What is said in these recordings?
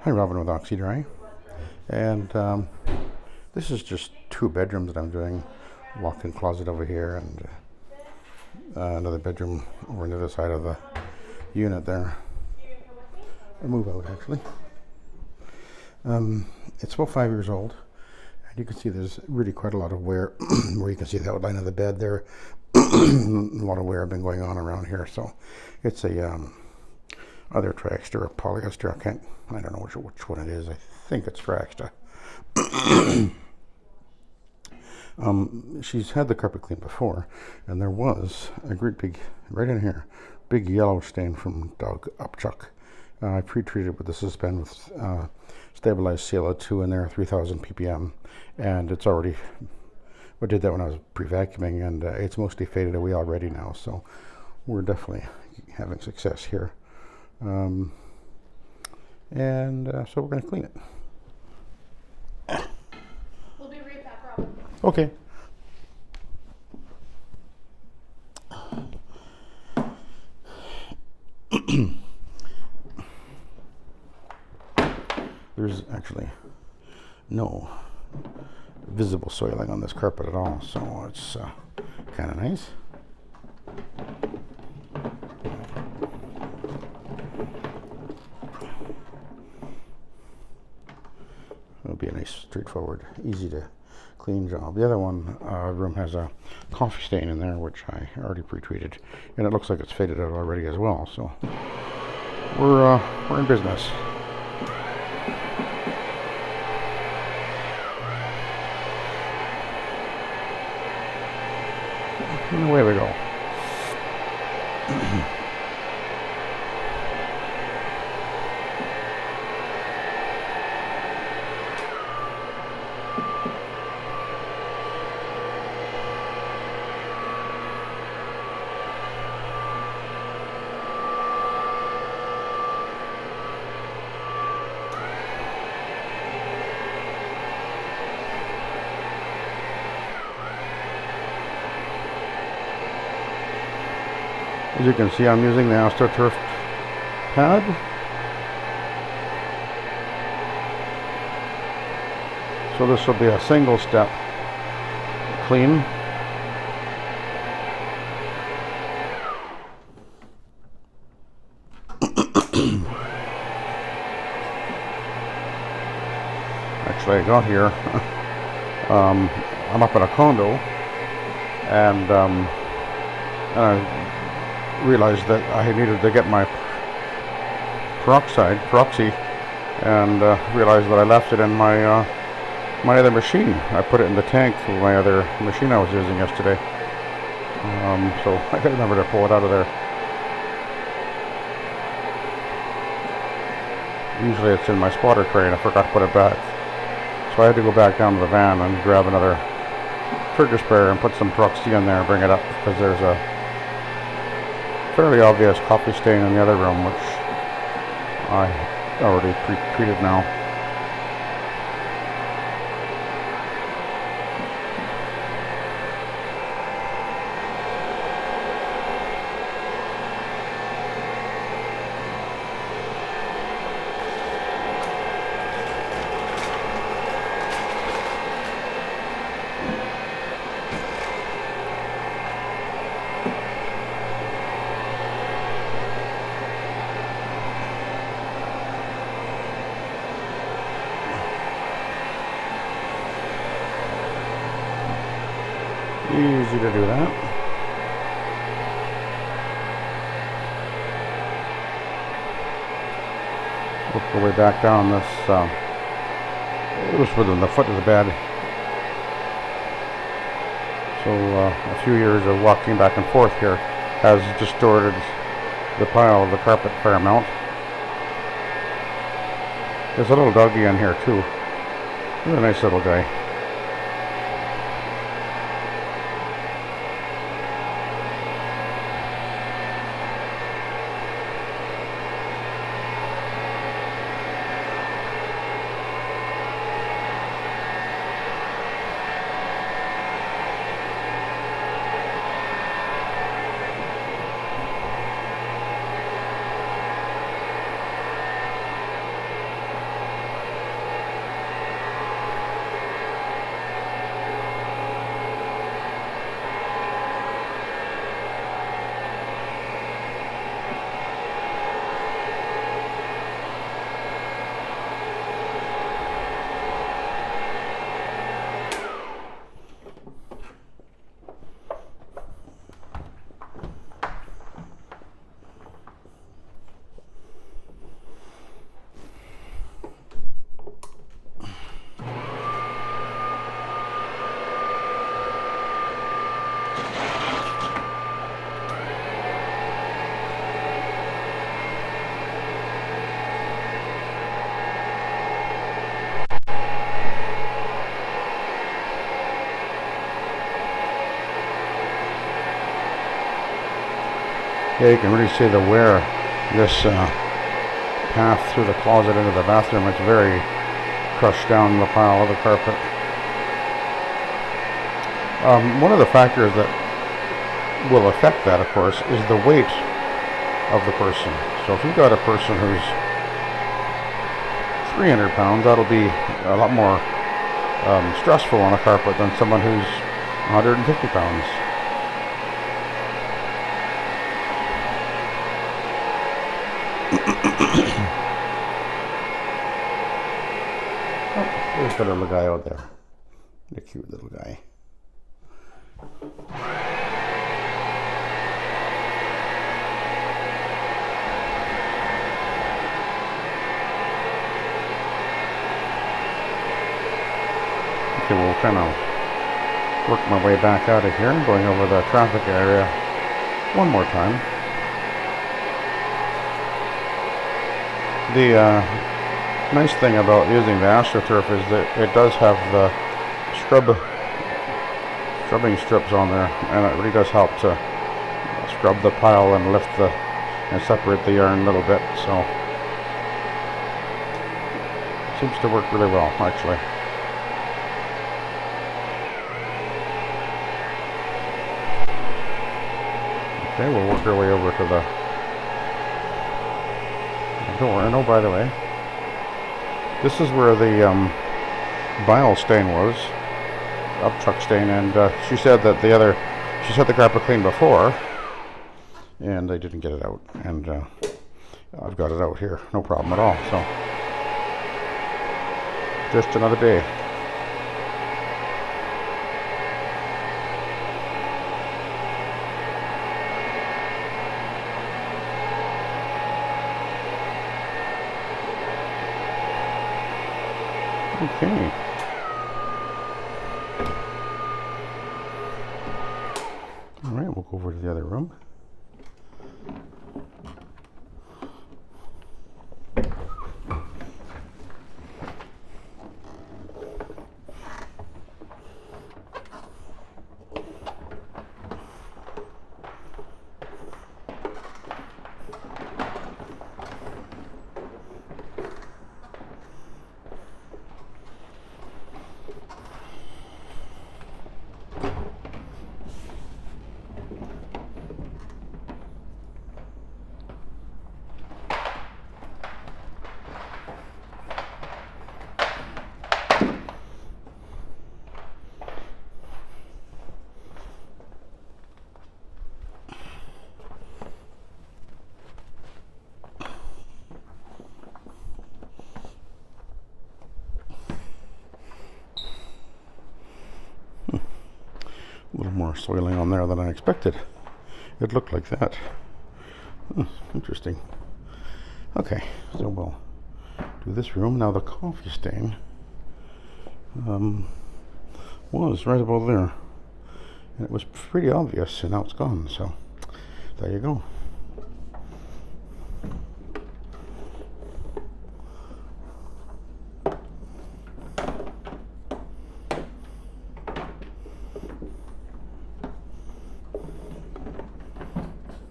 Hi, Robin with Oxy-Dry, and this is just 2 bedrooms that I'm doing. Walk-in closet over here, and another bedroom over on the other side of the unit there. A move out, actually. It's about 5 years old, and you can see there's really quite a lot of wear where you can see the outline of the bed there. A lot of wear been going on around here, so it's a either Triexta or polyester. I don't know which one it is. I think it's Triexta. She's had the carpet cleaned before, and there was a great big, right in here, big yellow stain from dog upchuck. I pre-treated with the Suspend with stabilized CO2 in there, 3000 ppm, and it's already, I did that when I was pre-vacuuming, and it's mostly faded away already now, so we're definitely having success here. So we're going to clean it. We'll be right back, Robin. Okay. There's actually no visible soiling on this carpet at all, so it's kind of nice. It'll be a nice, straightforward, easy to clean job. The other one room has a coffee stain in there, which I already pre-treated, and it looks like it's faded out already as well. So we're in business. And away we go. As you can see, I'm using the Astro turf pad. So this will be a single step clean. Actually, I got here. I'm up in a condo, and I realized that I needed to get my peroxy, and realized that I left it in my my other machine. I put it in the tank of my other machine I was using yesterday. So I gotta remember to pull it out of there. Usually it's in my spotter tray, and I forgot to put it back. So I had to go back down to the van and grab another trigger sprayer and put some peroxy in there and bring it up, because there's a fairly obvious coffee stain in the other room, which I already pre-treated now. Easy to do that. Work our way back down this, it was within the foot of the bed. So a few years of walking back and forth here has distorted the pile of the carpet a fair amount. There's a little doggy in here too. He's a nice little guy. Yeah, you can really see the wear. This path through the closet into the bathroom, it's very crushed down the pile of the carpet. One of the factors that will affect that, of course, is the weight of the person. So if you've got a person who's 300 pounds, that'll be a lot more stressful on a carpet than someone who's 150 pounds. Oh, there's the little guy out there. The cute little guy. Okay, we'll kind of work my way back out of here, going over the traffic area one more time. The nice thing about using the AstroTurf is that it does have the scrubbing strips on there, and it really does help to scrub the pile and lift and separate the yarn a little bit. So it seems to work really well, actually. Okay, we'll work our way over to the door. And oh, by the way, this is where the vinyl stain was, upchuck stain, and she said that she said the carpet cleaned before, and I didn't get it out, and I've got it out here, no problem at all. So just another day. Okay. All right, we'll go over to the other room. A little more soiling on there than I expected. It looked like that. Interesting. Okay, so we'll do this room. Now the coffee stain was right about there. And it was pretty obvious, and now it's gone. So there you go.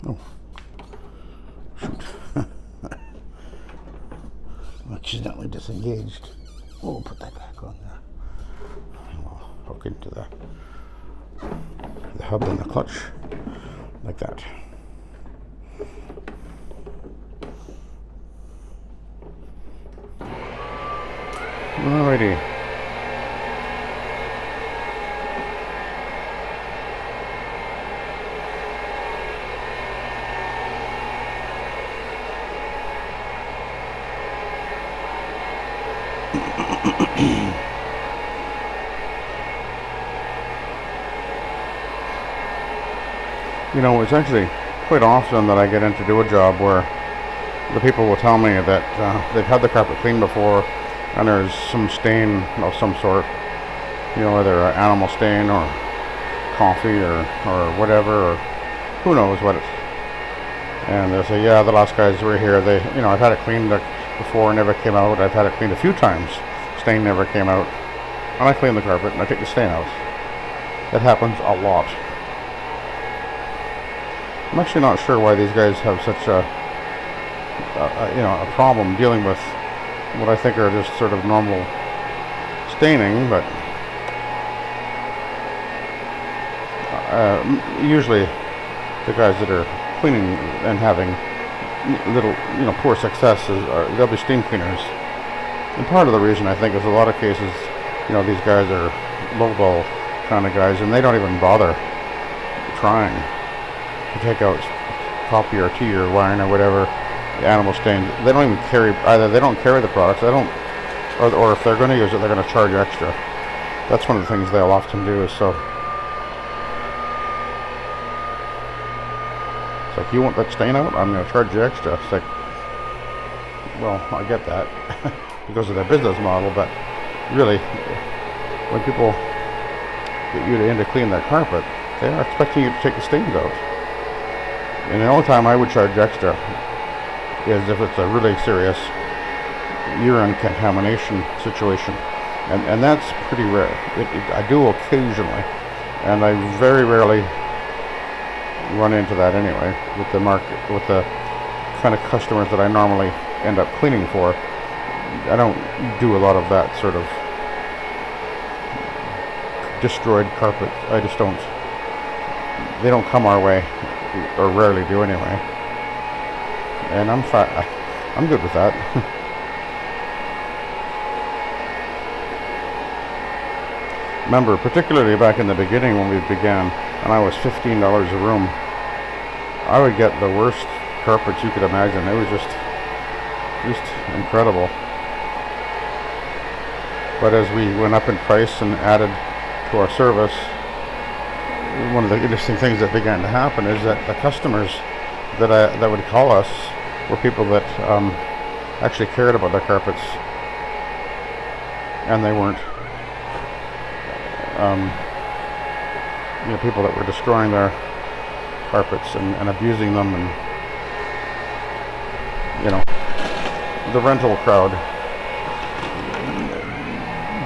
Oh, shoot. Accidentally disengaged. Oh, put that back on there. We'll hook into the hub and the clutch like that. Alrighty. You know, it's actually quite often that I get in to do a job where the people will tell me that they've had the carpet cleaned before and there's some stain of some sort, you know, either an animal stain or coffee or whatever, or who knows what it's. And they'll say, yeah, the last guys were here, I've had it cleaned before, never came out. I've had it cleaned a few times, stain never came out. And I clean the carpet and I take the stain out. That happens a lot. I'm actually not sure why these guys have such a problem dealing with what I think are just sort of normal staining, but usually the guys that are cleaning and having little, poor successes they'll be steam cleaners. And part of the reason I think is a lot of cases, these guys are lowball kind of guys, and they don't even bother trying to take out coffee or tea or wine or whatever animal stains. They don't even carry, either they don't carry the products, they don't, or if they're going to use it, they're going to charge you extra. That's one of the things they'll often do. Is so it's like, you want that stain out? I'm going to charge you extra. It's like, well, I get that because of their business model, but really, when people get you in to clean that carpet, they are expecting you to take the stains out. And the only time I would charge extra is if it's a really serious urine contamination situation, and that's pretty rare. I do occasionally, and I very rarely run into that anyway with the kind of customers that I normally end up cleaning for. I don't do a lot of that sort of destroyed carpet. I just don't. They don't come our way, or rarely do anyway. And I'm fine. I'm good with that. Remember, particularly back in the beginning when we began, and I was $15 a room, I would get the worst carpets you could imagine. It was just incredible. But as we went up in price and added to our service, one of the interesting things that began to happen is that the customers that would call us were people that actually cared about their carpets, and they weren't people that were destroying their carpets and abusing them, and the rental crowd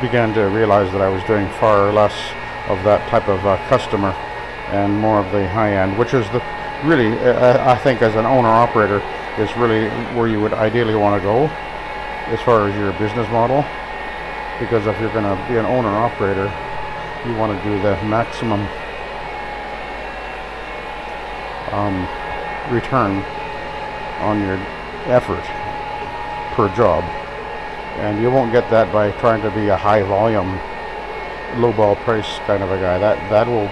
began to realize that I was doing far less of that type of customer and more of the high end, which is I think as an owner-operator is really where you would ideally want to go as far as your business model, because if you're going to be an owner-operator, you want to do the maximum return on your effort per job, and you won't get that by trying to be a high volume, low ball price kind of a guy. That will,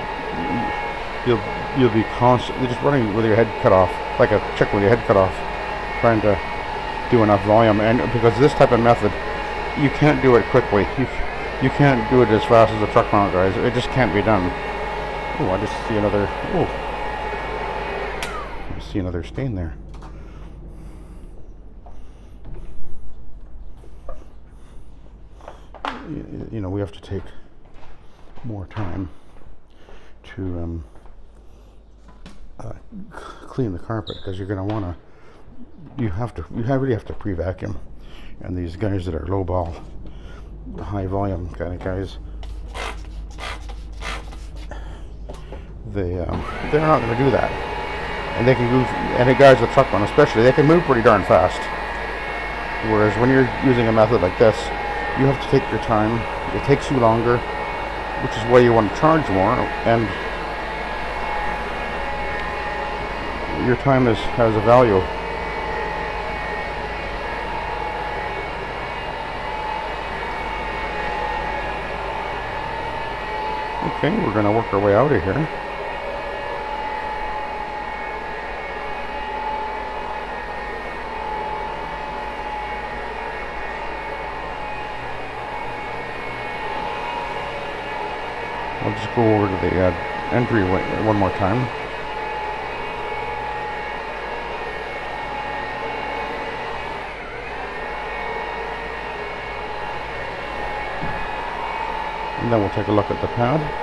you'll be constantly just running with your head cut off, like a chicken with your head cut off, trying to do enough volume. And because this type of method, you can't do it quickly. You can't do it as fast as the truck mount guys. It just can't be done. Oh, I just see another. Oh, I see another stain there. We have to take more time to clean the carpet, because you're going to want to. You really have to pre-vacuum, and these guys that are low ball, high volume kind of guys, they're not going to do that, and they can move. And the guys with truck one especially, they can move pretty darn fast. Whereas when you're using a method like this, you have to take your time. It takes you longer, which is why you want to charge more, and your time has a value. Okay, we're going to work our way out of here. I'll just go over to the entry one more time. And then we'll take a look at the pad.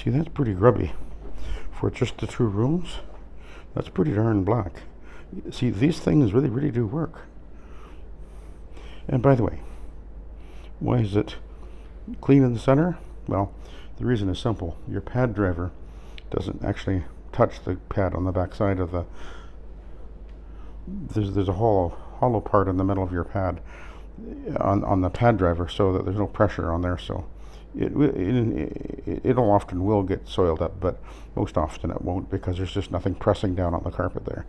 See, that's pretty grubby. For just the 2 rooms, that's pretty darn black. See, these things really, really do work. And by the way, why is it clean in the center? Well, the reason is simple. Your pad driver doesn't actually touch the pad on the back side of the... There's a hollow part in the middle of your pad on the pad driver, so that there's no pressure on there, so it'll often will get soiled up, but most often it won't, because there's just nothing pressing down on the carpet there.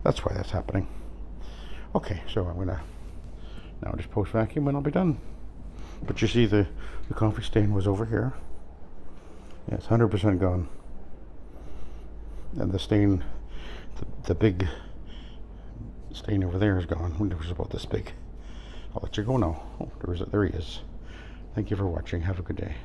That's why that's happening. Okay, so I'm gonna now just post vacuum and I'll be done. But you see the coffee stain was over here. Yeah, it's 100% gone. And the stain, the big stain over there is gone. It was about this big. I'll let you go now. Oh, there he is. Thank you for watching. Have a good day.